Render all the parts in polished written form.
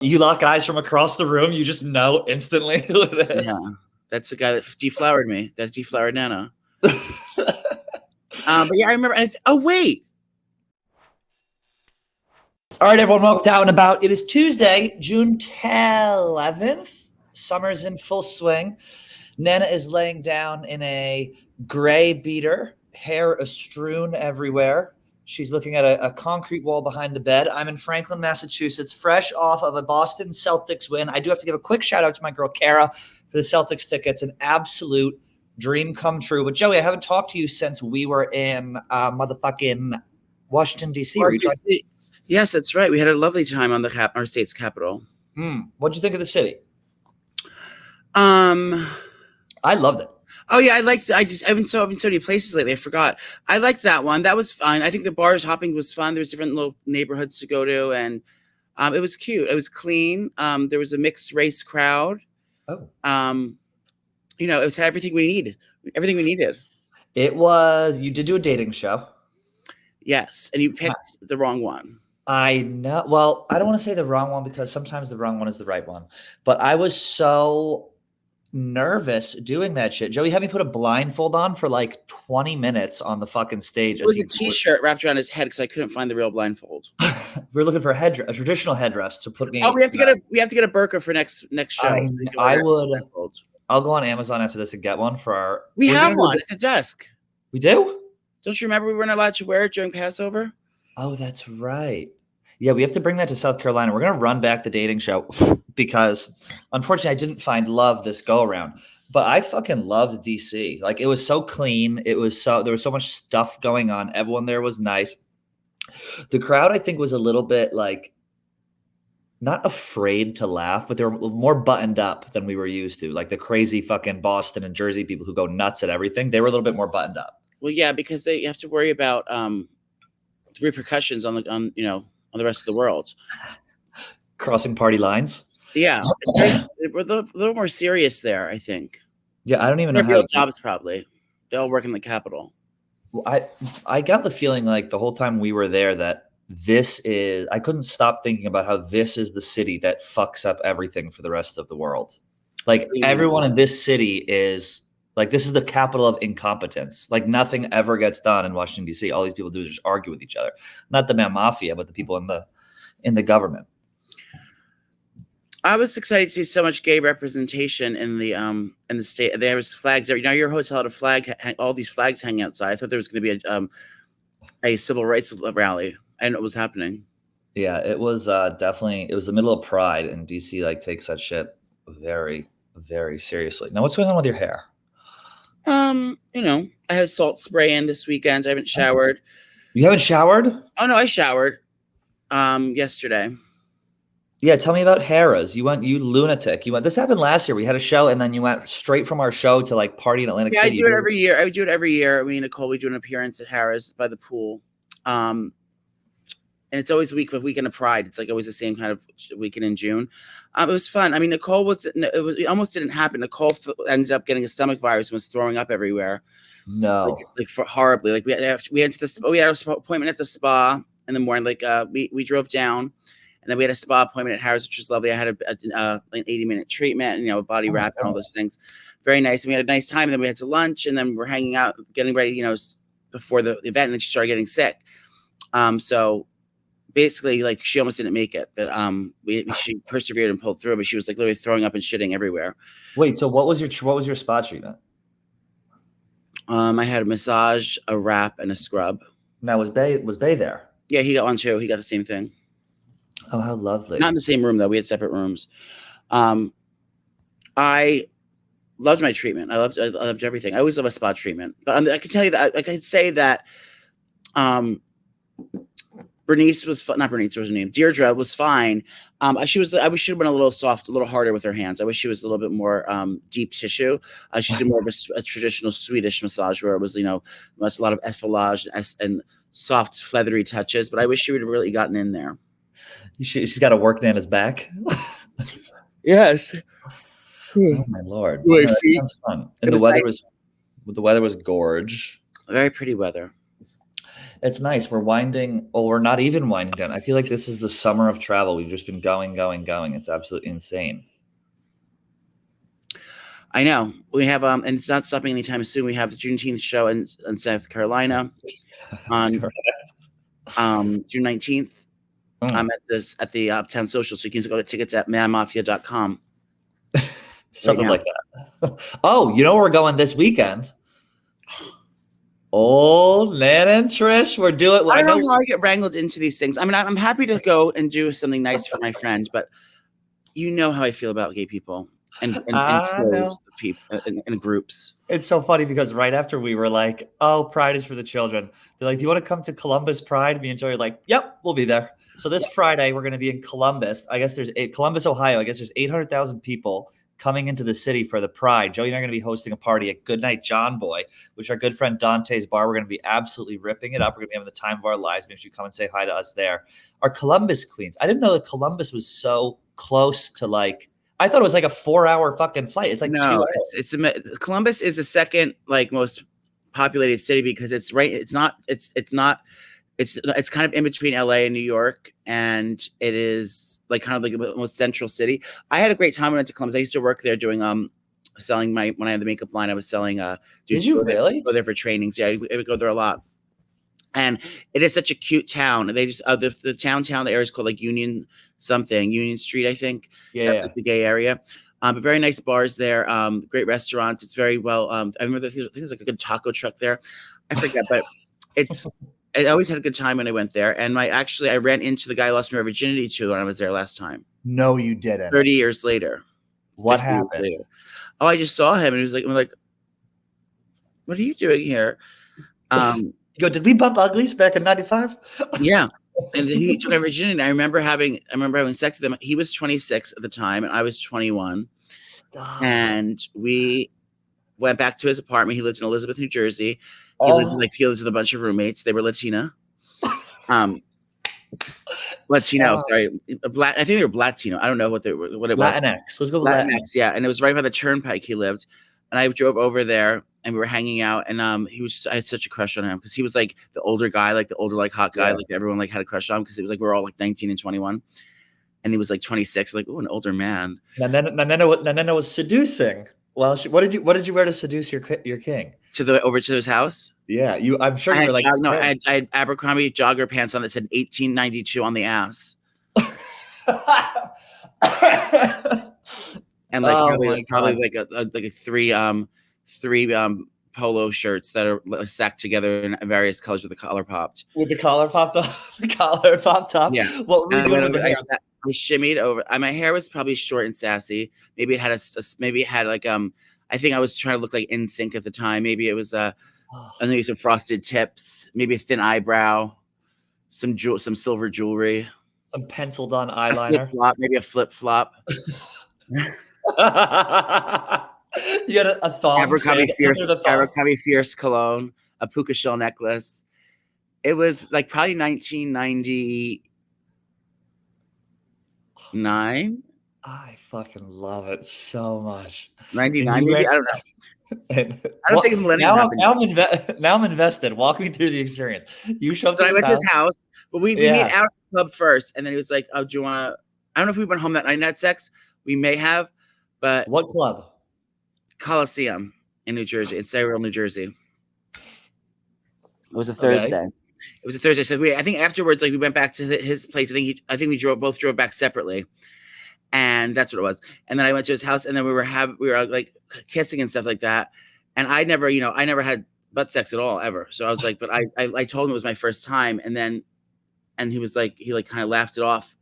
You lock eyes from across the room, you just know instantly who it is. Yeah, that's the guy that deflowered me. That's deflowered Nana. But yeah, I remember. Oh wait. All right, everyone, welcome to Out and About. It is Tuesday, June 11th. Summer's in full swing. Nana is laying down in a gray beater, hair astrewn everywhere. She's looking at a concrete wall behind the bed. I'm in Franklin, Massachusetts, fresh off of a Boston Celtics win. I do have to give a quick shout out to my girl, Kara, for the Celtics tickets. An absolute dream come true. But, Joey, I haven't talked to you since we were in motherfucking Washington, D.C. Yes, that's right. We had a lovely time on our state's capital. What'd you think of the city? I loved it. Oh yeah, I've been so many places lately. I forgot. I liked that one. That was fun. I think the bars hopping was fun. There was different little neighborhoods to go to, and it was cute. It was clean. There was a mixed race crowd. Oh. It was everything we needed. Everything we needed. It was. You did do a dating show. Yes, and you picked the wrong one. I know. Well, I don't want to say the wrong one because sometimes the wrong one is the right one. But I was so nervous doing that shit. Joey had me put a blindfold on for like 20 minutes on the fucking stage. It was a t-shirt wrapped around his head because I couldn't find the real blindfold. We were looking for a traditional headdress to put me. Oh, we have to get a burqa for next show. I'll go on Amazon after this and get one for our. We have one. It's a desk. We do? Don't you remember we weren't allowed to wear it during Passover? Oh, that's right. Yeah, we have to bring that to South Carolina. We're going to run back the dating show because, unfortunately, I didn't find love this go around. But I fucking loved DC. Like, it was so clean. There was so much stuff going on. Everyone there was nice. The crowd, I think, was a little bit like not afraid to laugh, but they were more buttoned up than we were used to. Like the crazy fucking Boston and Jersey people who go nuts at everything. They were a little bit more buttoned up. Well, yeah, because you have to worry about the repercussions on the rest of the world. Crossing party lines. Yeah. We're a little more serious there, I think. Yeah, I don't even know. Real jobs, probably. They all work in the Capitol. Well, I got the feeling like the whole time we were there that I couldn't stop thinking about how this is the city that fucks up everything for the rest of the world. Like everyone in this city is like, this is the capital of incompetence. Like nothing ever gets done in Washington, D.C. All these people do is just argue with each other. Not the mafia, but the people in the government. I was excited to see so much gay representation in the state. There was flags there. Your hotel had a flag, all these flags hanging outside. I thought there was going to be a civil rights rally, and it was happening. Yeah, it was definitely. It was the middle of Pride, and DC takes that shit very, very seriously. Now, what's going on with your hair? I had a salt spray in this weekend. I haven't showered. You haven't showered? Oh no, I showered yesterday. Yeah, tell me about Harrah's. You lunatic. This happened last year. We had a show and then you went straight from our show to like party in Atlantic City. I do it every year. I do it every year. Me and Nicole, we do an appearance at Harrah's by the pool. And it's always the weekend of Pride. It's like always the same kind of weekend in June. It was fun. I mean, it almost didn't happen. Nicole ended up getting a stomach virus and was throwing up everywhere. No, horribly. Like we had an appointment at the spa in the morning. Like we drove down, and then we had a spa appointment at Harrah's, which was lovely. I had an 80-minute treatment, and a body wrap and all those things. Very nice. And we had a nice time. And then we had to lunch, and then we were hanging out, getting ready, before the event. And then she started getting sick. So basically, like, she almost didn't make it, but she persevered and pulled through. But she was like literally throwing up and shitting everywhere. Wait, so what was your spa treatment? I had a massage, a wrap, and a scrub. Now was Bay there? Yeah, he got one too. He got the same thing. Oh, how lovely! Not in the same room though. We had separate rooms. I loved my treatment. I loved everything. I always love a spa treatment, but I can tell you that I can say that. Bernice was not Bernice was her name. Deirdre was fine. I wish she would have been a little soft, a little harder with her hands. I wish she was a little bit more deep tissue. She did more of a traditional Swedish massage where it was, a lot of effleurage and soft, feathery touches. But I wish she would have really gotten in there. She's got to work Nana's back. Yes. Oh my Lord! Oh, that sounds fun. And the weather was gorge. Very pretty weather. It's nice. We're not even winding down. I feel like this is the summer of travel. We've just been going, going, going. It's absolutely insane. I know we have and it's not stopping anytime soon. We have the Juneteenth show in South Carolina on June 19th. I'm at the Uptown Social, so you can go get tickets at manmafia.com. Something like that. Oh, you know where we're going this weekend? Oh, Nana and Trish, we're doing. I don't know how I get wrangled into these things. I mean, I'm happy to go and do something nice for my friend, but you know how I feel about gay people and troves of people and groups. It's so funny because right after we were like, "Oh, Pride is for the children," they're like, "Do you want to come to Columbus Pride?" Me and Joey are like, "Yep, we'll be there." So this Friday we're going to be in Columbus. I guess Columbus, Ohio. I guess there's 800,000 people coming into the city for the Pride. Joey and I are going to be hosting a party at Goodnight John Boy, which our good friend Dante's bar. We're going to be absolutely ripping it up. We're going to be having the time of our lives. Make sure you come and say hi to us there. Our Columbus queens. I didn't know that Columbus was so close to like. I thought it was like a 4-hour fucking flight. It's like 2 hours. It's Columbus is the second like most populated city because it's right. It's kind of in between LA and New York, and it is like kind of like the most central city. I had a great time when I went to Columbus. I used to work there doing selling when I had the makeup line. I was selling. Did you really go there for trainings? Yeah, I would go there a lot. And it is such a cute town. They just the town the area is called like Union Street, I think. Yeah, that's like the gay area. But very nice bars there. Great restaurants. It's very well. I remember I think there's like a good taco truck there. I forget, but I always had a good time when I went there. And I ran into the guy I lost my virginity to when I was there last time. No, you didn't. 30 years later. What happened? Later. Oh, I just saw him and he was like, "What are you doing here?" Did we bump uglies back in 95? Yeah. And he took my virginity. And I remember having sex with him. He was 26 at the time and I was 21. Stop. And we went back to his apartment. He lived in Elizabeth, New Jersey. He lived with a bunch of roommates. They were Latina. Latino, sorry. I think they were Latino. I don't know what it was. Latinx. Let's go with Latinx. Yeah. And it was right by the turnpike he lived. And I drove over there and we were hanging out and I had such a crush on him because he was like the older guy, like the older, like hot guy, like everyone like had a crush on him because it was like we were all like 19 and 21. And he was like 26, like, oh, an older man. Nana was seducing. Well, what did you wear to seduce your king? Over to his house? Yeah, I'm sure you were like. I had Abercrombie jogger pants on that said 1892 on the ass. And like probably like a three polo shirts that are stacked together in various colors with the collar popped. With the collar popped off, the collar popped up. Yeah. What were you doing with the hair? I shimmied over. My hair was probably short and sassy. Maybe it had like I think I was trying to look like NSYNC at the time. Maybe it was maybe some frosted tips, maybe a thin eyebrow, some silver jewelry, some penciled on eyeliner, maybe a flip flop. You got a thong. Abercrombie Fierce cologne, a puka shell necklace. It was like probably 1999. I fucking love it so much. 99, maybe? I don't know. I don't think millennium happened. Now I'm invested. Walk me through the experience. You showed up to I went to his house, but we meet out at the club first, and then he was like, "Oh, do you want to?" I don't know if we went home that night and had sex. We may have, but what club? Coliseum in New Jersey, in Sayreville, New Jersey. It was a Thursday. Okay. It was a Thursday. So I think afterwards, like we went back to his place. I think we both drove back separately, and that's what it was. And then I went to his house, and then we were like kissing and stuff like that. And I never had butt sex at all ever. So I was like, but I told him it was my first time, and he was like, he like kind of laughed it off,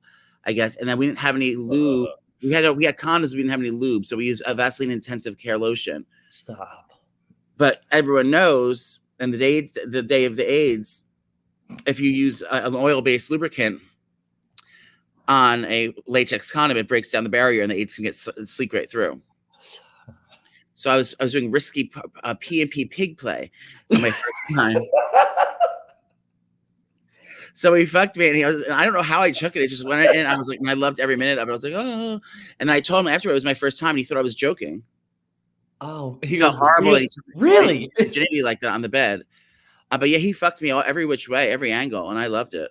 I guess. And then we didn't have any lube. We had condoms. We didn't have any lube, so we used a Vaseline intensive care lotion. Stop. But everyone knows, and the day of the AIDS, if you use an oil-based lubricant on a latex condom, it breaks down the barrier, and the AIDS can sleep right through. So I was doing risky P&P pig play on my first time. So he fucked me, and I don't know how I took it. It just went in. I was like, and I loved every minute of it. I was like, oh. And then I told him after it was my first time, and he thought I was joking. Oh, he felt horrible. Really? Virginity like that on the bed. But yeah, he fucked me all every which way, every angle, and I loved it.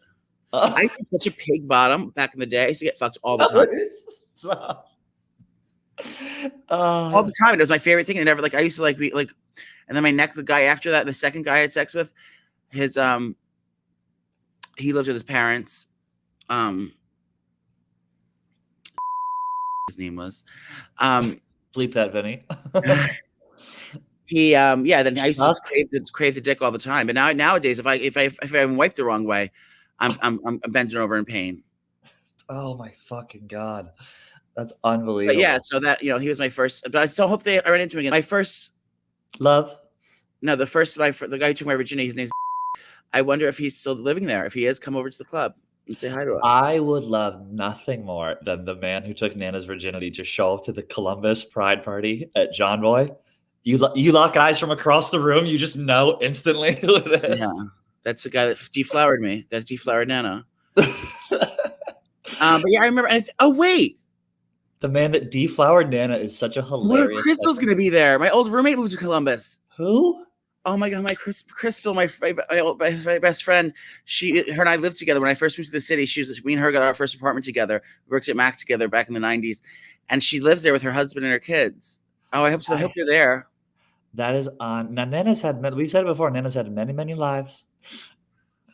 Uh, I used to be such a pig bottom back in the day. I used to get fucked all the time. All the time. It was my favorite thing. And never like I used to like be like, and then my next the guy after that, the second guy I had sex with, his he lived with his parents. His name was bleep that, Vinny. He yeah, then I used to crave the dick all the time. But nowadays if I wipe the wrong way, I'm bending over in pain. Oh my fucking God. That's unbelievable. But yeah, so that, he was my first, but I still hope I run into him again. My first love. No, the guy who took my virginity, his name's I wonder if he's still living there. If he is, come over to the club and say hi to us. I would love nothing more than the man who took Nana's virginity to show up to the Columbus Pride Party at John Boy. You lock eyes from across the room, you just know instantly who it is. Yeah, that's the guy that deflowered me. That deflowered Nana. But yeah, I remember. Oh wait, the man that deflowered Nana is such a hilarious. What if Crystal's going to be there? My old roommate moved to Columbus. Who? Oh my God, my Crystal, my best friend. Her and I lived together when I first moved to the city. Me and her got our first apartment together. We worked at Mac together back in the 90s, and she lives there with her husband and her kids. Oh, I hope so. I hope you're there. That is on. Now, Nana's had. We've said it before. Nana's had many, many lives.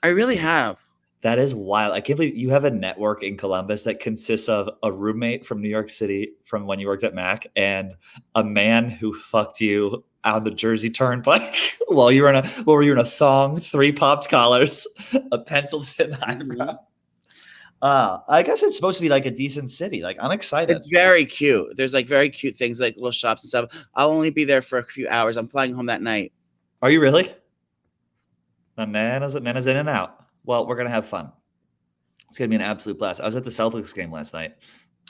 I really have. That is wild. I can't believe you have a network in Columbus that consists of a roommate from New York City from when you worked at Mac and a man who fucked you on the Jersey Turnpike while you were in a thong, 3 popped collars, a pencil thin eyebrow. I guess it's supposed to be like a decent city. Like, I'm excited. It's very cute. There's like very cute things like little shops and stuff. I'll only be there for a few hours. I'm flying home that night. Are you really? Now, Nana's in and out. Well, we're going to have fun. It's going to be an absolute blast. I was at the Celtics game last night.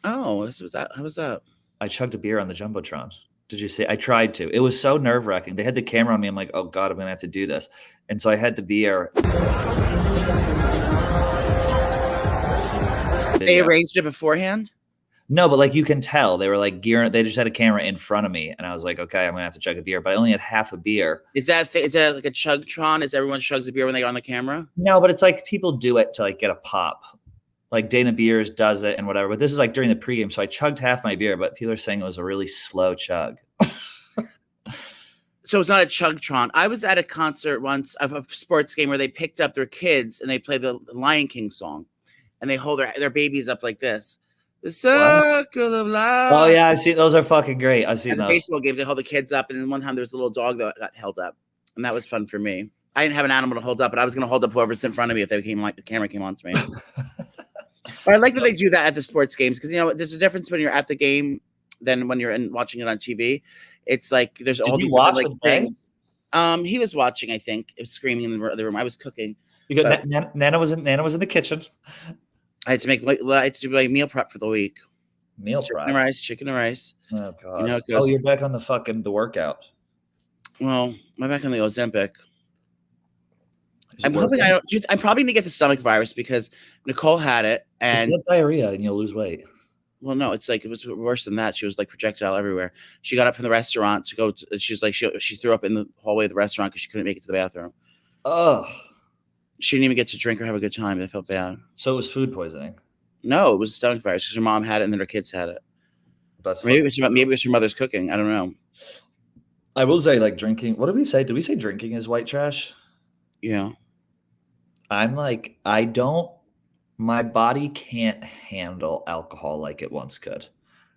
Oh, how was that? I chugged a beer on the jumbotron. Did you see? I tried to. It was so nerve-wracking. They had the camera on me. I'm like, oh God, I'm going to have to do this. And so I had the beer. They arranged it beforehand? No, but like you can tell. They were like gearing. They just had a camera in front of me. And I was like, okay, I'm going to have to chug a beer. But I only had half a beer. Is that like a chugtron? Is everyone chugs a beer when they go on the camera? No, but it's like people do it to like get a pop. Like Dana Beers does it and whatever. But this is like during the pregame. So I chugged half my beer, but people are saying it was a really slow chug. So it's not a chugtron. I was at a concert once of a sports game where they picked up their kids and they play the Lion King song. And they hold their babies up like this. The circle of life. Oh, yeah. I've seen those. Are fucking great. I've seen those. Baseball games, they hold the kids up. And then one time there was a little dog that got held up. And that was fun for me. I didn't have an animal to hold up, but I was going to hold up whoever's in front of me if the camera came on to me. But I like that they do that at the sports games because, there's a difference when you're at the game than when you're watching it on TV. It's like there's all these different things. He was watching, I think. It was screaming in the room. I was cooking. You got Nana was in the kitchen. I had to make meal prep for the week. Chicken and rice. Oh God! Oh, you're back on the workout. Well, I'm back on the Ozempic. I'm hoping I don't. I'm probably gonna get the stomach virus because Nicole had it and just get diarrhea and you'll lose weight. Well, no, it's like it was worse than that. She was like projectile everywhere. She got up from the restaurant to go. She was like she threw up in the hallway of the restaurant because she couldn't make it to the bathroom. Oh. She didn't even get to drink or have a good time. I felt bad. So it was food poisoning? No, it was stomach virus because her mom had it and then her kids had it. Maybe it was her mother's cooking. I don't know. I will say, like, drinking. What did we say? Did we say drinking is white trash? Yeah. I'm like, my body can't handle alcohol like it once could.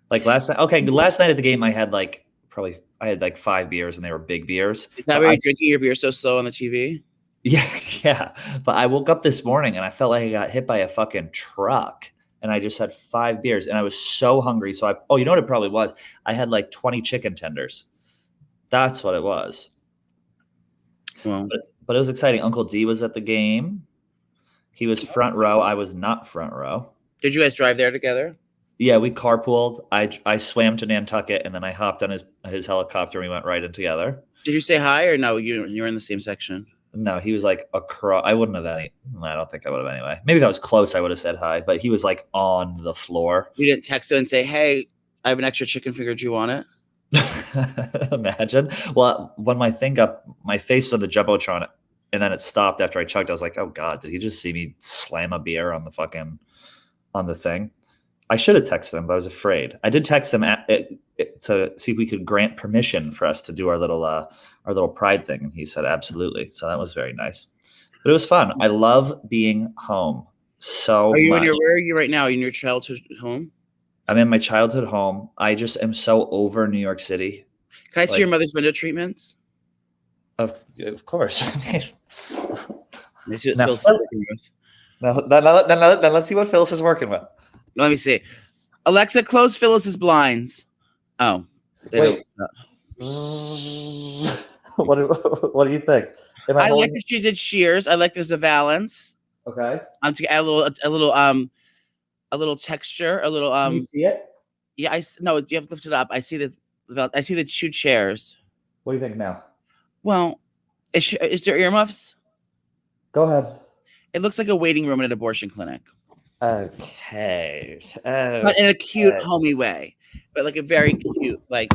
Like last night. Okay, last night at the game, I had like 5 beers and they were big beers. Is that why you're drinking your beer so slow on the TV? Yeah. But I woke up this morning and I felt like I got hit by a fucking truck and I just had 5 beers and I was so hungry. So you know what it probably was? I had like 20 chicken tenders. That's what it was. Well, but it was exciting. Uncle D was at the game. He was front row. I was not front row. Did you guys drive there together? Yeah, we carpooled. I swam to Nantucket and then I hopped on his helicopter and we went right in together. Did you say hi or no? You were in the same section. No, he was like across. I wouldn't have I don't think I would have anyway. Maybe if I was close, I would have said hi. But he was like on the floor. You didn't text him and say, "Hey, I have an extra chicken finger. Do you want it?" Imagine. Well, when my face was on the jumbotron, and then it stopped after I chugged. I was like, oh God, did he just see me slam a beer on the thing? I should have texted him, but I was afraid. I did text him to see if we could grant permission for us to do our little pride thing, and he said absolutely. So that was very nice. But it was fun. I love being home so much. Where are you right now? Are you in your childhood home? I'm in my childhood home. I just am so over New York City. Can I see your mother's window treatments? Of course. Let's see what Now, Phil's working with. Now let's see what Phyllis is working with. Let me see. Alexa, close Phyllis's blinds. Oh. Wait. What do you think? I like that she did shears. I like there's a valance. Okay. To add a little texture, a little Can you see it? Yeah, no, you have to lift it up. I see the 2 chairs. What do you think now? Well, is there earmuffs? Go ahead. It looks like a waiting room at an abortion clinic. Okay. But in a cute, homey way. But like a very cute, like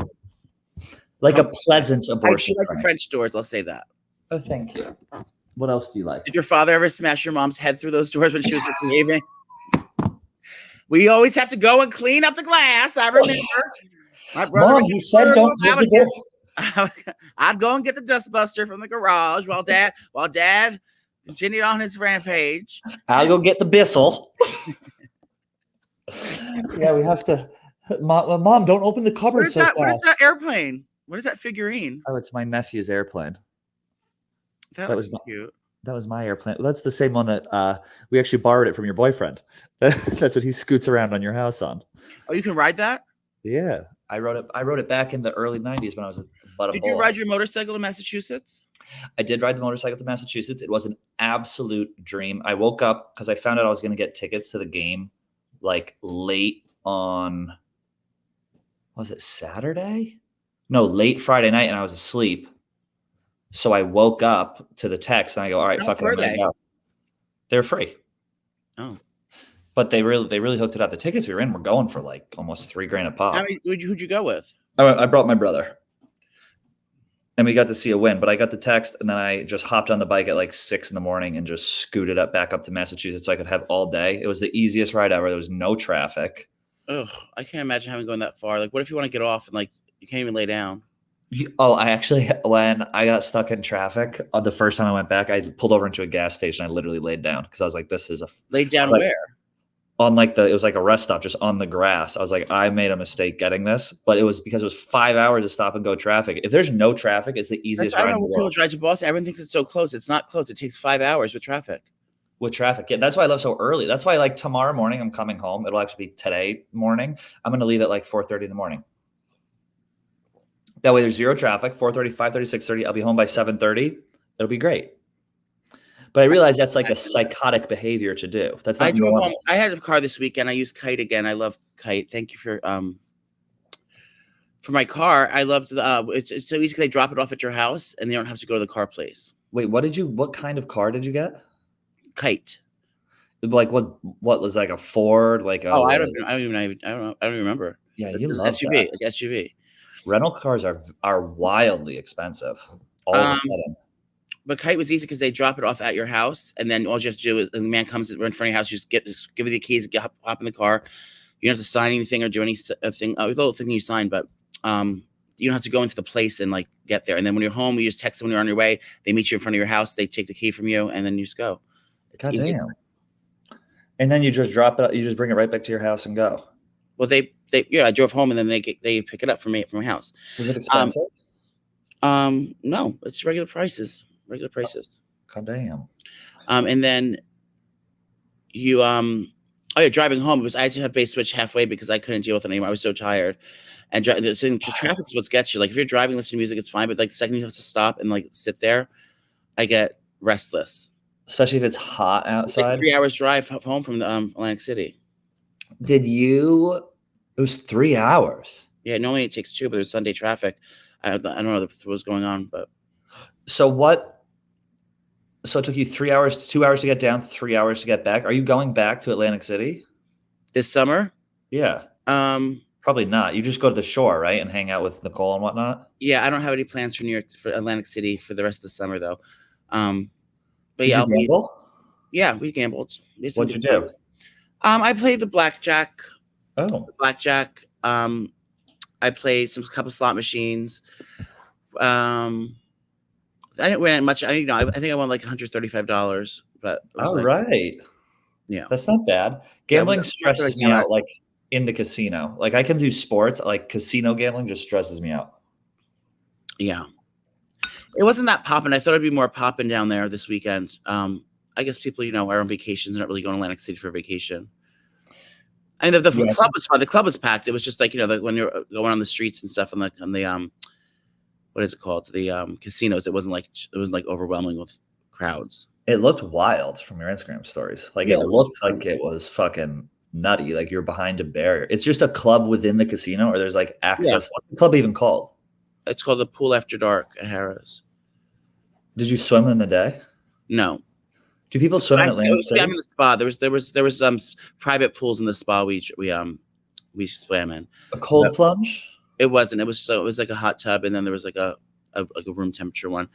a pleasant abortion. I like the French doors, I'll say that. Oh, thank you. What else do you like? Did your father ever smash your mom's head through those doors when she was misbehaving? We always have to go and clean up the glass. I remember. My brother, Mom, you said don't close the door. I'd go and get the dustbuster from the garage while Dad continued on his rampage. I'll go get the Bissell. Yeah, we have to. Mom, don't open the cupboard so fast. What is that airplane? What is that figurine? Oh, it's my nephew's airplane. That was cute. That was my airplane. That's the same one that we actually borrowed it from your boyfriend. That's what he scoots around on your house on. Oh, you can ride that? Yeah, I rode it back in the early '90s when I was a boy. Did you ride your motorcycle to Massachusetts? I did ride the motorcycle to Massachusetts. It was an absolute dream. I woke up because I found out I was going to get tickets to the game like late on. Was it Saturday? No, late Friday night, and I was asleep. So I woke up to the text and I go, all right, fuck it. They're free. Oh. But they really hooked it up. The tickets we were in were going for like almost $3,000 a pop. Who'd you go with? I brought my brother. And we got to see a win. But I got the text and then I just hopped on the bike at like 6 a.m. and just scooted back up to Massachusetts so I could have all day. It was the easiest ride ever. There was no traffic. Oh, I can't imagine having gone that far. Like, what if you want to get off and like you can't even lay down? Oh, when I got stuck in traffic, the first time I went back, I pulled over into a gas station. I literally laid down because I was like, this is laid down where? On it was like a rest stop just on the grass. I was like, I made a mistake getting this, but it was because it was 5 hours of stop and go traffic. If there's no traffic, it's the easiest ride in the world. People drive to Boston. Everyone thinks it's so close. It's not close. It takes 5 hours with traffic. Yeah, that's why I love so early. That's why like tomorrow morning I'm coming home. It'll actually be today morning. I'm going to leave at like 4:30 in the morning. That way there's zero traffic, 4:30, 5:30, 6:30. I'll be home by 7:30. It'll be great. But I realize that's like a psychotic behavior to do. That's not normal. Home. I had a car this weekend. I used Kite again. I love Kite. Thank you for my car. I loved it's so easy because they drop it off at your house and you don't have to go to the car place. Wait, what kind of car did you get? Kite. Like what was like a Ford? Like I don't remember. Yeah, you love SUV, that. like SUV. Rental cars are wildly expensive all of a sudden. But Kite was easy because they drop it off at your house, and then all you have to do is the man comes in front of your house, just give you the keys, hop in the car. You don't have to sign anything or do anything. A little thing you sign, but you don't have to go into the place and like get there. And then when you're home, you just text them when you're on your way. They meet you in front of your house. They take the key from you, and then you just go. God damn. And then you just drop it. You just bring it right back to your house and go. Well, I drove home and then they pick it up from my house. Was it expensive? No, it's regular prices. Regular prices. God damn. And then you driving home. I had to have base switch halfway because I couldn't deal with it anymore. I was so tired. And traffic is what gets you. Like if you're driving, listening to music, it's fine. But like the second you have to stop and like sit there, I get restless. Especially if it's hot outside. Like 3 hours drive home from the Atlantic City. It was 3 hours. Yeah, normally it takes 2, but there's Sunday traffic. I don't know what's going on, but so it took you 3 hours, 2 hours to get down, 3 hours to get back. Are you going back to Atlantic City this summer? Yeah. Probably not. You just go to the shore, right, and hang out with Nicole and whatnot. Yeah, I don't have any plans for Atlantic City for the rest of the summer though. But Did you gamble? we gambled. We had some What'd good you do? times. I played the blackjack. Oh, I played a couple slot machines. I didn't win much. I think I won like $135, but it was all like, right. yeah, That's not bad. Yeah, Gambling we stresses me out, like in the casino. Like I can do sports, like casino gambling just stresses me out. yeah. It wasn't that popping. I thought it'd be more popping down there this weekend. I guess people, are on vacations, not really going to Atlantic City for vacation. I mean, the club was fun. The club was packed. It was just like, when you're going on the streets and stuff on the what is it called? The casinos. It wasn't like overwhelming with crowds. It looked wild from your Instagram stories. Like Yeah, it looked like it was fucking nutty. Like you're behind a barrier. It's just a club within the casino, or there's like access. What's the club even called? It's called the Pool After Dark at Harrah's. Did you swim in the day? No. Do people swim in Atlantic City? I'm in the spa. There was private pools in the spa we swam in. A cold plunge? It wasn't. It was like a hot tub, and then there was like a room temperature one.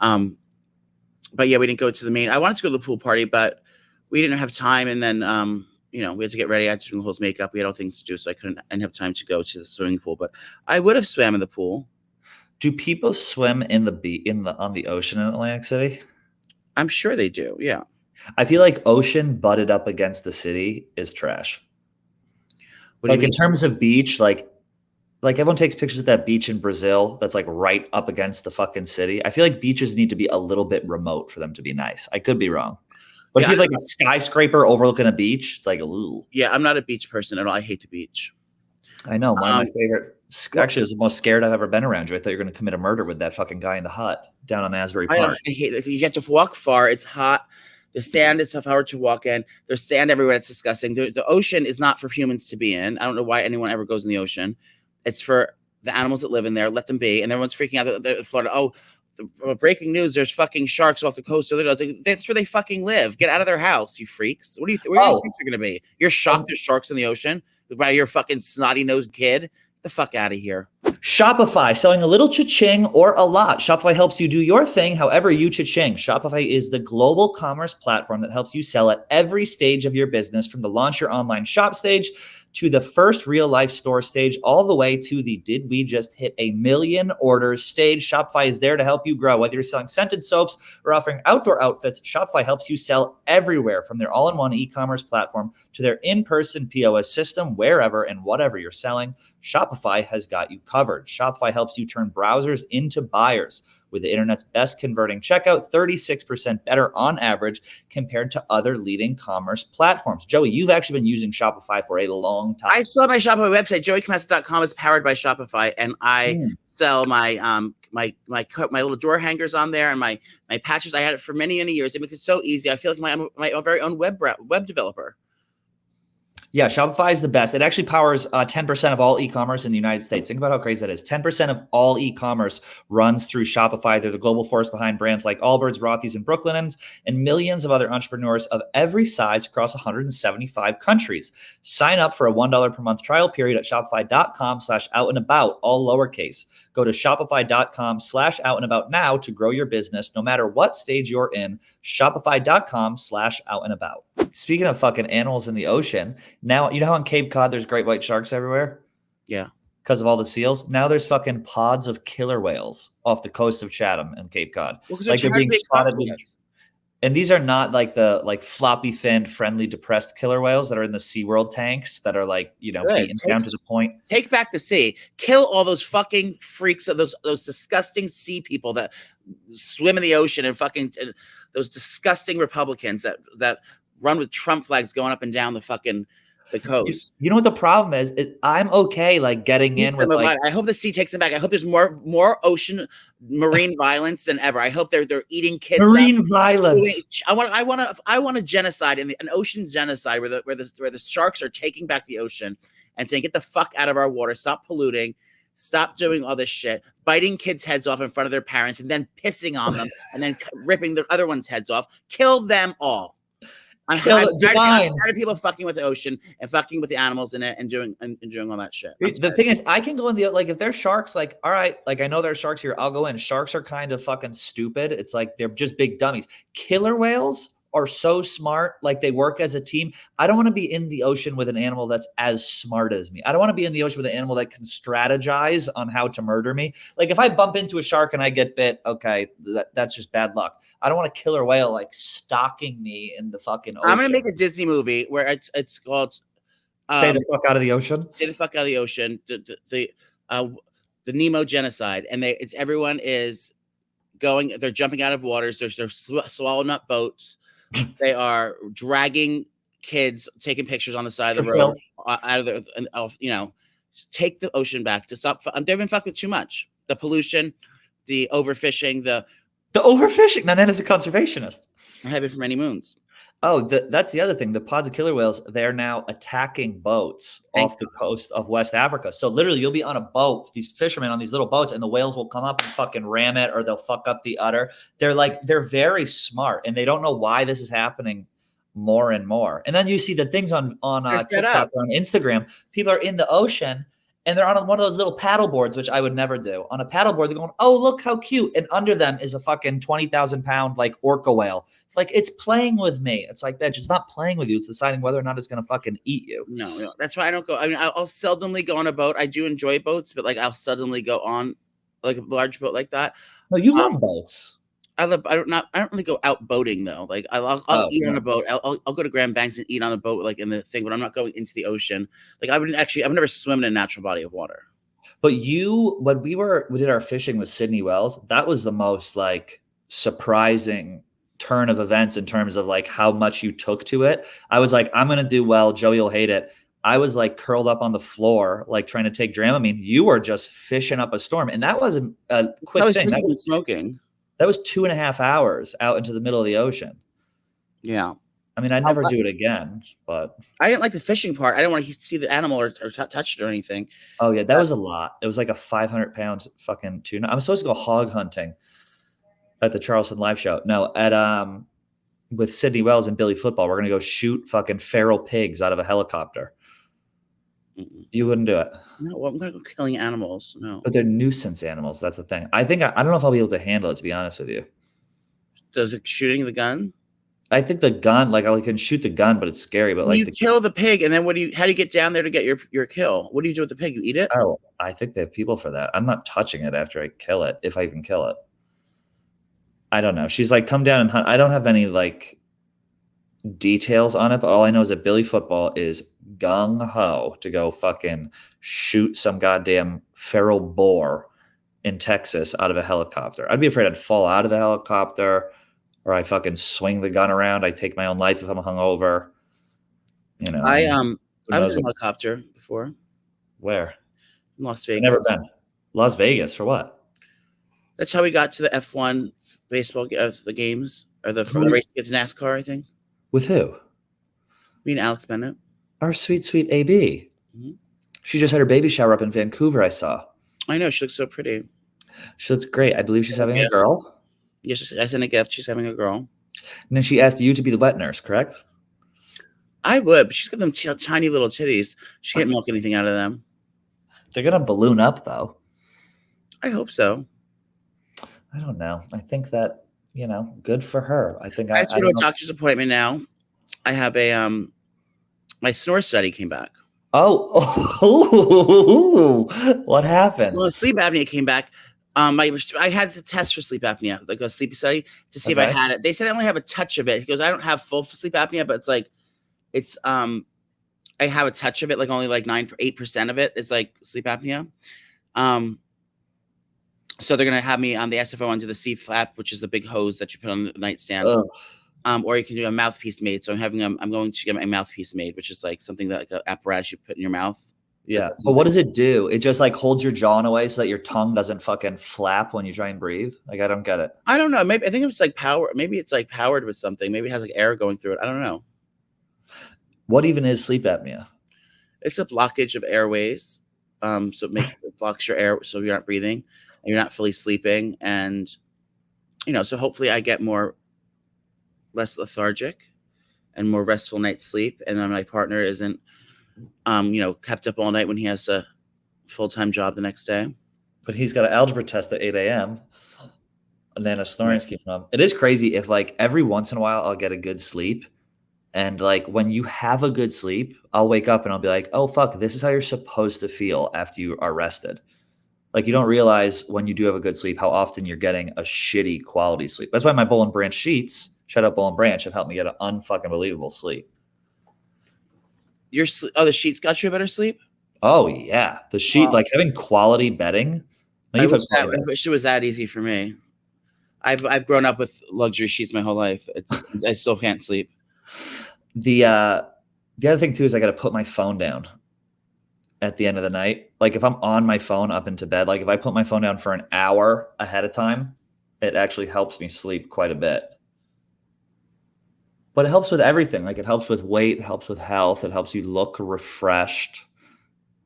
But yeah, we didn't go to the main. I wanted to go to the pool party, but we didn't have time. And then we had to get ready. I had to do Nicole's makeup. We had all things to do, so I didn't have time to go to the swimming pool. But I would have swam in the pool. Do people swim on the ocean in Atlantic City? I'm sure they do. Yeah. I feel like ocean butted up against the city is trash. Like in terms of beach, like everyone takes pictures of that beach in Brazil that's like right up against the fucking city. I feel like beaches need to be a little bit remote for them to be nice. I could be wrong. But if you have like a skyscraper overlooking a beach, it's like, ooh. Yeah, I'm not a beach person at all. I hate the beach. I know. One of my favorite. Actually, it was the most scared I've ever been around you. I thought you were going to commit a murder with that fucking guy in the hut down on Asbury Park. I hate it. If you get to walk far, it's hot. The sand is hard to walk in. There's sand everywhere. It's disgusting. The ocean is not for humans to be in. I don't know why anyone ever goes in the ocean. It's for the animals that live in there. Let them be. And everyone's freaking out. They're Florida. Oh, breaking news. There's fucking sharks off the coast. That's where they fucking live. Get out of their house, you freaks. Where do you think they're going to be? You're shocked there's sharks in the ocean? By your fucking snotty-nosed kid? Get the fuck out of here. Shopify, selling a little cha-ching or a lot. Shopify helps you do your thing however you cha-ching. Shopify is the global commerce platform that helps you sell at every stage of your business, from the launch your online shop stage to the first real life store stage, all the way to the did we just hit 1 million orders stage. Shopify is there to help you grow. Whether you're selling scented soaps or offering outdoor outfits, Shopify helps you sell everywhere, from their all-in-one e-commerce platform to their in-person POS system. Wherever and whatever you're selling, Shopify has got you covered. Shopify helps you turn browsers into buyers with the internet's best converting checkout, 36% better on average compared to other leading commerce platforms. Joey, you've actually been using Shopify for a long time. I still have my Shopify website. JoeyComessa.com is powered by Shopify, and I sell my my little door hangers on there and my patches. I had it for many years. It makes it so easy. I feel like my very own web developer. Yeah, Shopify is the best. It actually powers 10% of all e-commerce in the United States. Think about how crazy that is. 10% of all e-commerce runs through Shopify. They're the global force behind brands like Allbirds, Rothy's, and Brooklinens, and millions of other entrepreneurs of every size across 175 countries. Sign up for a $1 per month trial period at shopify.com/outlandabout, all lowercase. Go to shopify.com/outlandabout now to grow your business, no matter what stage you're in. Shopify.com/outlandabout. Speaking of fucking animals in the ocean, now you know how on Cape Cod there's great white sharks everywhere? Yeah. Because of all the seals. Now there's fucking pods of killer whales off the coast of Chatham and Cape Cod. Well, like they're being spotted with, and these are not like the floppy, thin, friendly, depressed killer whales that are in the SeaWorld tanks that are beaten down to the point. Take back the sea. Kill all those fucking freaks of those disgusting sea people that swim in the ocean, and fucking those disgusting Republicans that run with Trump flags going up and down the coast. You know what the problem is? I'm okay getting in with I hope the sea takes them back. I hope there's more marine violence than ever. I hope they're eating kids. Marine violence. I want a genocide an ocean genocide where the sharks are taking back the ocean and saying, get the fuck out of our water, stop polluting, stop doing all this shit, biting kids' heads off in front of their parents and then pissing on them and then ripping the other one's heads off. Kill them all. I'm tired of people fucking with the ocean and fucking with the animals in it and doing all that shit. The thing is, I can go in like if there's sharks, like all right, like I know there's sharks here, I'll go in. Sharks are kind of fucking stupid. It's like they're just big dummies. Killer whales are so smart, like they work as a team. I don't want to be in the ocean with an animal that's as smart as me. I don't want to be in the ocean with an animal that can strategize on how to murder me. Like if I bump into a shark and I get bit, okay, that's just bad luck. I don't want a killer whale like stalking me in the fucking ocean. I'm gonna make a Disney movie where it's called Stay the fuck out of the ocean. Stay the fuck out of the ocean. The Nemo genocide, and everyone is going. They're jumping out of waters. They're swallowing up boats. They are dragging kids, taking pictures on the side of the road, out of the, take the ocean back to stop. They've been fucked with too much. The pollution, the overfishing, the overfishing. Now, Nana's a conservationist. I have it for many moons. Oh, that's the other thing. The pods of killer whales, they're now attacking boats off the coast of West Africa. So literally you'll be on a boat, these fishermen on these little boats, and the whales will come up and fucking ram it, or they'll fuck up the udder. They're very smart, and they don't know why this is happening more and more. And then you see the things on TikTok or on Instagram. People are in the ocean, and they're on one of those little paddle boards, which I would never do. On a paddle board, they're going, oh, look how cute. And under them is a fucking 20,000 pound like orca whale. It's like, it's playing with me. It's like that. It's not playing with you. It's deciding whether or not it's going to fucking eat you. No, that's why I don't go. I mean, I'll seldomly go on a boat. I do enjoy boats, but like I'll suddenly go on like a large boat like that. No, you love boats. I don't really go out boating though. Like I'll eat on a boat. I'll go to Grand Banks and eat on a boat, like in the thing, but I'm not going into the ocean. Like I've never swum in a natural body of water. But when we did our fishing with Sydney Wells, that was the most like surprising turn of events in terms of like how much you took to it. I was like, I'm gonna do well. Joey will hate it. I was like curled up on the floor, like trying to take Dramamine. You were just fishing up a storm, and that wasn't a quick thing. That was smoking. That was 2.5 hours out into the middle of the ocean. Yeah. I mean, I'd never do it again, but I didn't like the fishing part. I didn't want to see the animal or touch it or anything. Oh yeah, that was a lot. It was like a 500-pound fucking tuna. I'm supposed to go hog hunting at the Charleston live show. No, at with Sydney Wells and Billy Football. We're gonna go shoot fucking feral pigs out of a helicopter. Mm-mm. You wouldn't do it. No, well, I'm gonna go killing animals. No, but they're nuisance animals. That's the thing. I think I don't know if I'll be able to handle it. To be honest with you, does it shooting the gun? I think the gun, like I can shoot the gun, but it's scary. But like you kill the pig, and then how do you get down there to get your kill? What do you do with the pig? You eat it? Oh, I think they have people for that. I'm not touching it after I kill it, if I even kill it. I don't know. She's like, come down and hunt. I don't have any like details on it, but all I know is that Billy Football is gung ho to go fucking shoot some goddamn feral boar in Texas out of a helicopter. I'd be afraid I'd fall out of the helicopter, or I fucking swing the gun around. I take my own life if I'm hungover. You know, I was in a helicopter before. Where? In Las Vegas. I've never been. Las Vegas for what? That's how we got to the F1 baseball the games, or the race to get to NASCAR. I think. With who? Me and Alex Bennett. Our sweet, sweet AB. Mm-hmm. She just had her baby shower up in Vancouver, I saw. I know. She looks so pretty. She looks great. I believe she's having a girl. Yes, I sent a gift. She's having a girl. And then she asked you to be the wet nurse, correct? I would, but she's got them tiny little titties. She can't milk anything out of them. They're going to balloon up, though. I hope so. I don't know. I think that, good for her. I think I have to go to a doctor's appointment now. I have my snore study came back. Oh, what happened? Well, sleep apnea came back. I had to test for sleep apnea, like a sleep study, to see if I had it. They said I only have a touch of it. He goes, I don't have full sleep apnea, but I have a touch of it, like only like 8% of it is like sleep apnea. So they're gonna have me on the SFO onto the CFAP, which is the big hose that you put on the nightstand. Or you can do a mouthpiece made. So I'm going to get my mouthpiece made, which is like something that like an apparatus you put in your mouth. Yeah. But what does it do? It just like holds your jaw in a way so that your tongue doesn't fucking flap when you try and breathe. Like, I don't get it. I don't know. I think it's like power. Maybe it's like powered with something. Maybe it has like air going through it. I don't know. What even is sleep apnea? It's a blockage of airways. So it blocks your air, so you're not breathing and you're not fully sleeping. And, so hopefully I get less lethargic. and more restful night's sleep. And then my partner isn't, kept up all night when he has a full-time job the next day. But he's got an algebra test at 8 a.m. And then a snoring's keeping him. It is crazy if like every once in a while I'll get a good sleep. And like when you have a good sleep, I'll wake up and I'll be like, oh, fuck, this is how you're supposed to feel after you are rested. Like you don't realize when you do have a good sleep how often you're getting a shitty quality sleep. That's why my Bowl and Branch sheets, shout out Bowl and Branch, have helped me get an unfucking believable sleep. The sheets got you a better sleep? Oh yeah, the sheet, like having quality bedding. I wish it was that easy for me. I've grown up with luxury sheets my whole life. I still can't sleep. The other thing too is I got to put my phone down at the end of the night. Like if I'm on my phone up into bed, like if I put my phone down for an hour ahead of time, it actually helps me sleep quite a bit. But it helps with everything. Like it helps with weight, it helps with health, it helps you look refreshed.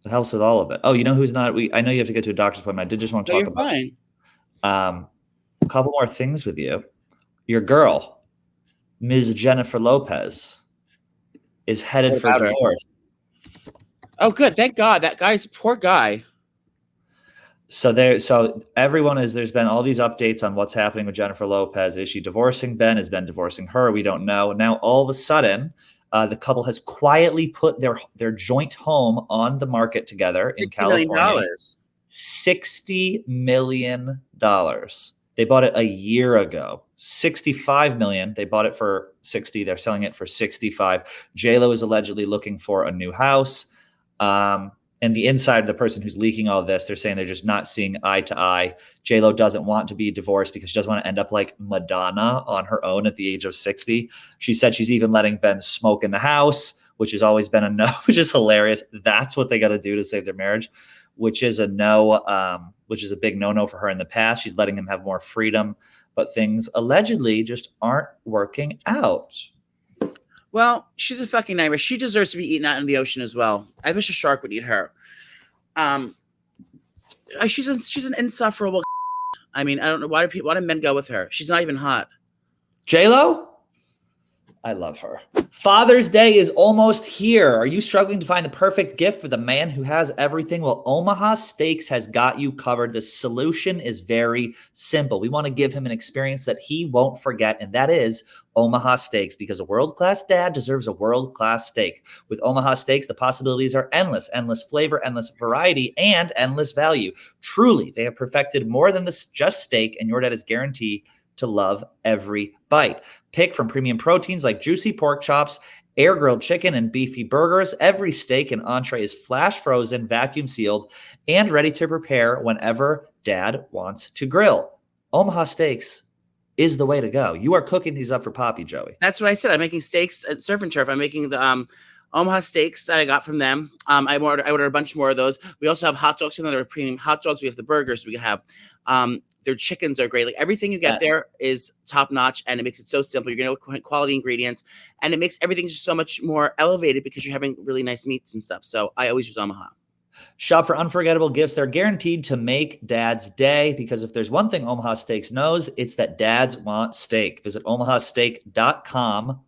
It helps with all of it. Oh, you know who's not? I know you have to get to a doctor's appointment. I did just want to talk about. Fine. A couple more things with you. Your girl, Ms. Jennifer Lopez, is headed for divorce. Oh, good. Thank God. That guy's a poor guy. So everyone there's been all these updates on what's happening with Jennifer Lopez. Is she divorcing Ben? Is Ben divorcing her? We don't know. Now, all of a sudden, the couple has quietly put their joint home on the market together in California. $60 million. They bought it a year ago. $65 million. They bought it for 60. They're selling it for 65. J-Lo is allegedly looking for a new house. And the inside, the person who's leaking all this, they're saying they're just not seeing eye to eye. J-Lo doesn't want to be divorced because she doesn't want to end up like Madonna on her own at the age of 60. She said she's even letting Ben smoke in the house, which has always been a no, which is hilarious. That's what they got to do to save their marriage, which is a no, which is a big no-no for her in the past. She's letting him have more freedom, but things allegedly just aren't working out. Well, she's a fucking nightmare. She deserves to be eaten out in the ocean as well. I wish a shark would eat her. She's an insufferable. I mean, I don't know why do men go with her? She's not even hot. J-Lo? I love her. Father's Day is almost here. Are you struggling to find the perfect gift for the man who has everything? Well, Omaha Steaks has got you covered. The solution is very simple. We want to give him an experience that he won't forget, and that is Omaha Steaks, because a world-class dad deserves a world-class steak. With Omaha Steaks, the possibilities are endless. Endless flavor, endless variety, and endless value. Truly, they have perfected more than just steak, and your dad is guaranteed to love every bite. Pick from premium proteins like juicy pork chops, air-grilled chicken, and beefy burgers. Every steak and entree is flash frozen, vacuum sealed, and ready to prepare whenever dad wants to grill. Omaha Steaks is the way to go. You are cooking these up for Papi, Joey. That's what I said. I'm making steaks at Surf and Turf. I'm making the Omaha Steaks that I got from them. I ordered a bunch more of those. We also have hot dogs, and other premium hot dogs. We have the burgers. We have their chickens are great. Like everything you get there is top notch, and it makes it so simple. You're gonna get quality ingredients, and it makes everything just so much more elevated because you're having really nice meats and stuff. So I always use Omaha. Shop for unforgettable gifts. They're guaranteed to make Dad's day, because if there's one thing Omaha Steaks knows, it's that dads want steak. Visit omahasteak.com.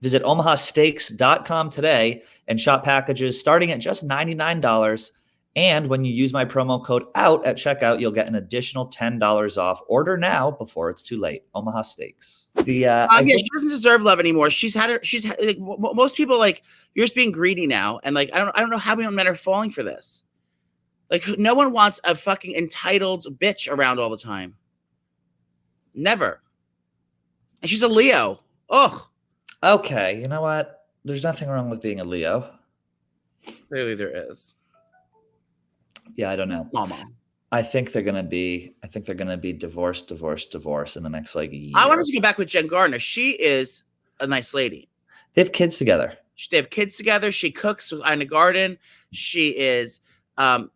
Visit omahasteaks.com today and shop packages starting at just $99. And when you use my promo code OUT at checkout, you'll get an additional $10 off. Order now before it's too late. Omaha Steaks. She doesn't deserve love anymore. She's had like, most people, like, you're just being greedy now, and like I don't know how many men are falling for this. Like, no one wants a fucking entitled bitch around all the time. Never. And she's a Leo. Ugh. Okay, you know what? There's nothing wrong with being a Leo. Clearly there is. Yeah, I don't know. Mama. I think they're gonna be divorce in the next like year. I wanted to go back with Jen Gardner. She is a nice lady. They have kids together. They have kids together. She cooks in the garden. She is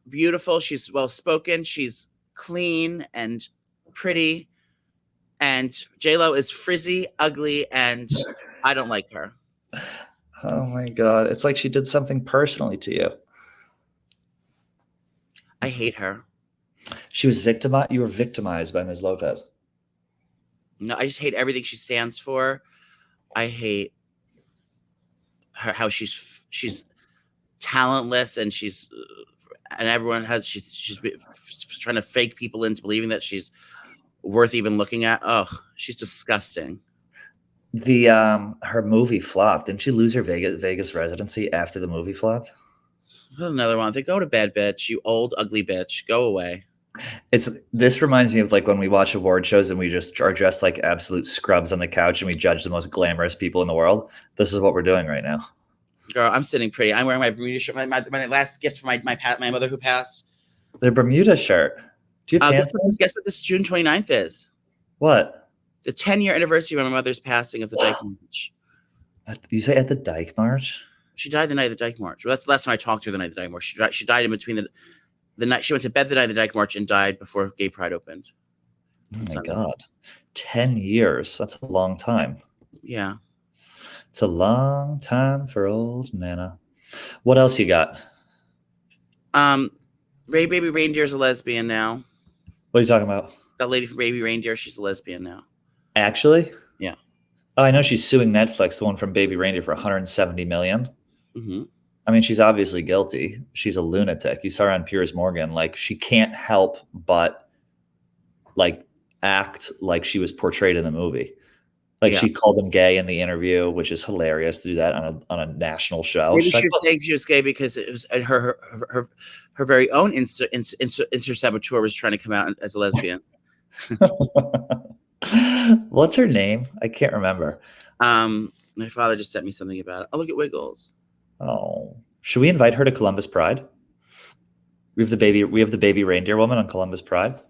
beautiful. She's well spoken. She's clean and pretty. And J-Lo is frizzy, ugly, and I don't like her. Oh my God. It's like she did something personally to you. I hate her. She was victimized. You were victimized by Ms. Lopez. No, I just hate everything she stands for. I hate how she's talentless and and everyone she's trying to fake people into believing that she's worth even looking at. Oh, she's disgusting. Her movie flopped. Didn't she lose her Vegas residency after the movie flopped? Another one. They go to bed, bitch. You old ugly bitch. Go away. This reminds me of like when we watch award shows and we just are dressed like absolute scrubs on the couch and we judge the most glamorous people in the world. This is what we're doing right now. Girl, I'm sitting pretty. I'm wearing my Bermuda shirt. My last gift from my mother who passed. The Bermuda shirt. Do you have pants? Guess what this June 29th is? What? The 10-year anniversary of my mother's passing of the Dyke March. You say at the Dyke March? She died the night of the Dyke March. Well, that's the last time I talked to her the night of the Dyke March. She died in between the night. She went to bed the night of the Dyke March and died before Gay Pride opened. Oh my God. 10 years. That's a long time. Yeah. It's a long time for old Nana. What else you got? Baby Reindeer is a lesbian now. What are you talking about? That lady from Baby Reindeer, she's a lesbian now. Actually? Yeah. Oh, I know she's suing Netflix, the one from Baby Reindeer, for $170 million. Mm-hmm. I mean, she's obviously guilty. She's a lunatic. You saw her on Piers Morgan. Like, she can't help but like act like she was portrayed in the movie. Like, she called him gay in the interview, which is hilarious to do that on a national show. Maybe she was saying she was gay because it was her very own intersaboteur was trying to come out as a lesbian. What's her name? I can't remember. My father just sent me something about it. Oh, look at Wiggles. Oh, should we invite her to Columbus Pride? We have the baby reindeer woman on Columbus Pride.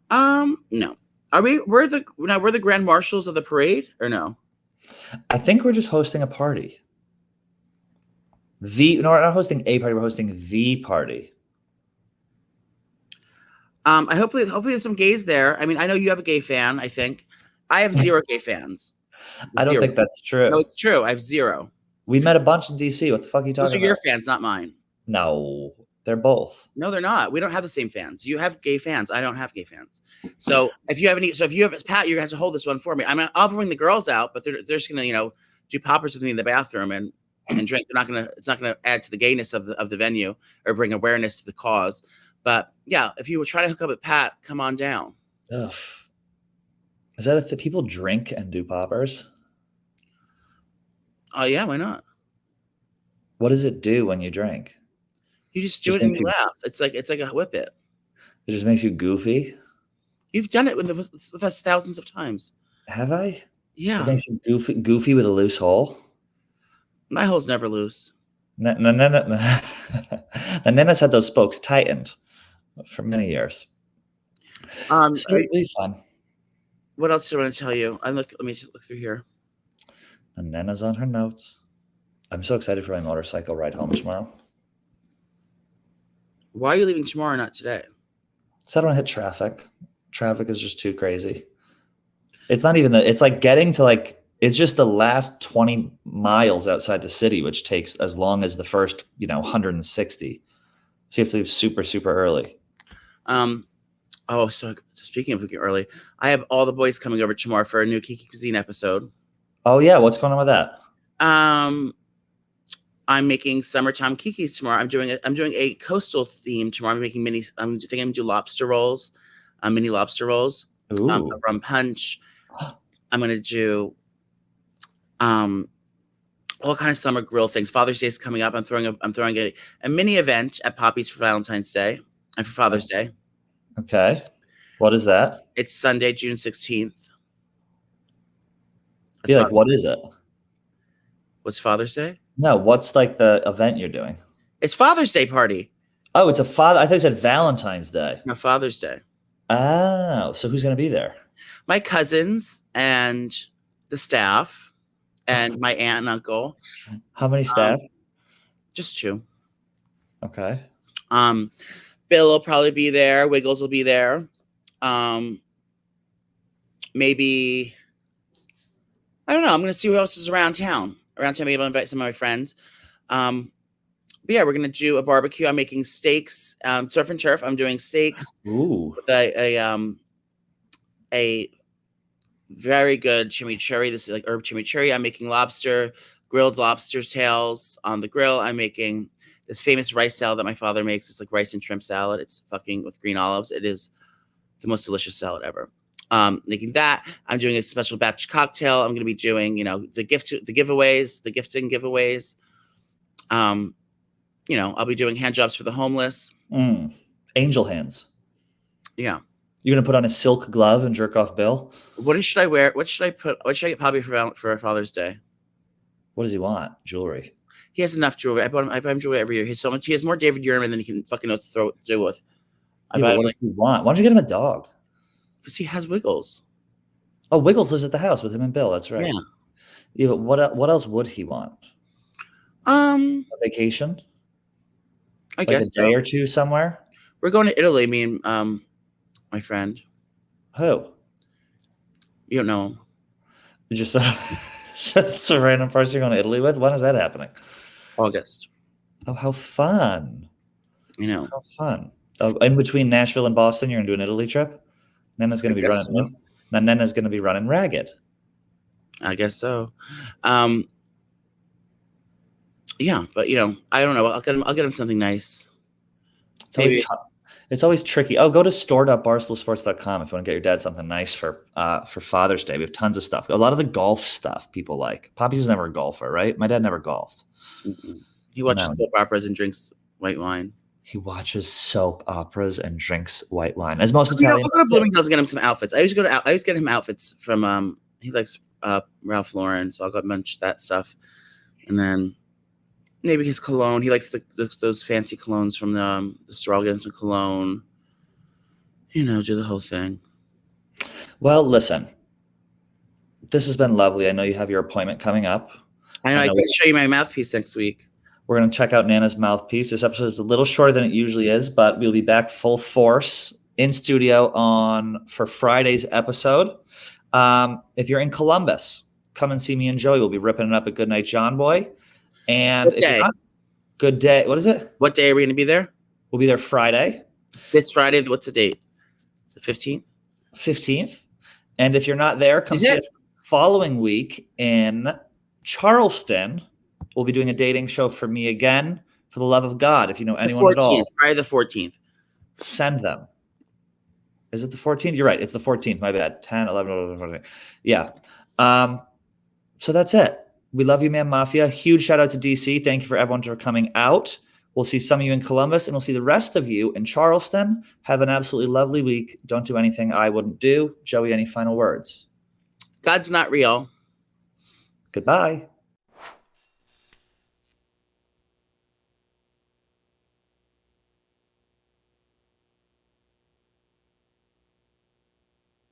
No. We're the grand marshals of the parade or no? I think we're just hosting a party. We're not hosting a party, we're hosting the party. I hopefully there's some gays there. I mean, I know you have a gay fan, I think. I have 0 gay fans. I don't think that's true. No, it's true. I have 0. We met a bunch in DC. What the fuck are you talking about? Those are your fans, not mine. No, they're both. No, they're not. We don't have the same fans. You have gay fans. I don't have gay fans. So if you have Pat, you're gonna have to hold this one for me. I'll bring the girls out, but they're just gonna, do poppers with me in the bathroom and drink. It's not gonna add to the gayness of the venue or bring awareness to the cause. But yeah, if you were trying to hook up with Pat, come on down. Ugh. Is that if people drink and do poppers? Oh yeah, why not? What does it do when you drink? You just do it and you laugh. It's like a whip it. It just makes you goofy. You've done it with us thousands of times. Have I? Yeah. It makes you goofy with a loose hole. My hole's never loose. No. And then it's had those spokes tightened for many years. It's really fun. What else do I want to tell you? Let me look through here. And Nana's on her notes. I'm so excited for my motorcycle ride home tomorrow. Why are you leaving tomorrow, not today? So I don't hit traffic. Traffic is just too crazy. It's not even it's like getting to it's just the last 20 miles outside the city, which takes as long as the first, 160. So you have to leave super, super early. Oh, so speaking of looking early, I have all the boys coming over tomorrow for a new Kiki Cuisine episode. Oh yeah, what's going on with that? I'm making summertime Kikis tomorrow. I'm doing a coastal theme tomorrow. I'm thinking I'm gonna do lobster rolls, mini lobster rolls, a rum punch. I'm gonna do all kind of summer grill things. Father's Day is coming up. I'm throwing a mini event at Papi's for Valentine's Day and for Father's Day. Okay. What is that? It's Sunday, June 16th. What is it? What's Father's Day? No, what's the event you're doing? It's Father's Day party. Oh, it's a father. I thought you said Valentine's Day. No, Father's Day. Oh, so who's going to be there? My cousins and the staff and my aunt and uncle. How many staff? Just 2. Okay. Bill will probably be there. Wiggles will be there. Maybe, I don't know. I'm going to see who else is around town. Maybe I'll invite some of my friends. But yeah, we're going to do a barbecue. I'm making steaks, surf and turf. I'm doing steaks. Ooh. With a very good chimichurri. This is like herb chimichurri. I'm making lobster, grilled lobster tails on the grill. I'm making this famous rice salad that my father makes. It's like rice and shrimp salad. It's fucking with green olives. It is the most delicious salad ever. Making that. I'm doing a special batch cocktail. I'm going to be doing, the gifting giveaways. I'll be doing hand jobs for the homeless. Angel hands. Yeah. You're going to put on a silk glove and jerk off Bill? What should I wear? What should I get Papi for Father's Day? What does he want? Jewelry. He has enough jewelry. I buy him jewelry every year. He has more David Yurman than he can fucking know to deal with. What does he want? Why don't you get him a dog? Because he has Wiggles. Oh, Wiggles lives at the house with him and Bill. That's right. Yeah, but what else would he want? A vacation? I guess a day or two somewhere? We're going to Italy, me and my friend. Who? You don't know him. Just a random person you're going to Italy with? When is that happening? August. Oh, how fun. How fun. In between Nashville and Boston, you're going to do an Italy trip? Nena's going to be running. So. Now Nena's going to be running ragged. I guess so. Yeah, but I don't know. I'll get him something nice. It's always tricky. Oh, go to store.barstoolsports.com if you want to get your dad something nice for Father's Day. We have tons of stuff. A lot of the golf stuff people like. Papi's never a golfer, right? My dad never golfed. Mm-mm. He watches soap operas and drinks white wine. He watches soap operas and drinks white wine. As most Italian. I'll go to Bloomingdale's and get him some outfits. I always get him outfits from he likes Ralph Lauren, so I'll go munch that stuff, and then maybe his cologne. He likes those fancy colognes from the store. I'll get him some cologne. Do the whole thing. Well, listen, this has been lovely. I know you have your appointment coming up. I know. I can show you my mouthpiece next week. We're going to check out Nana's mouthpiece. This episode is a little shorter than it usually is, but we'll be back full force in studio for Friday's episode. If you're in Columbus, come and see me and Joey. We'll be ripping it up at Goodnight John Boy. And what day? Good day. What is it? What day are we going to be there? We'll be there Friday. This Friday. What's the date? It's the 15th? 15th. And if you're not there, come see us following week in Charleston. We'll be doing a dating show for me again. For the love of God, if you know anyone at all. Friday the 14th. Send them. Is it the 14th? You're right. It's the 14th. My bad. 10, 11, 12, 14. Yeah. So that's it. We love you, man, Mafia. Huge shout out to DC. Thank you for everyone for coming out. We'll see some of you in Columbus, and we'll see the rest of you in Charleston. Have an absolutely lovely week. Don't do anything I wouldn't do. Joey, any final words? God's not real. Goodbye.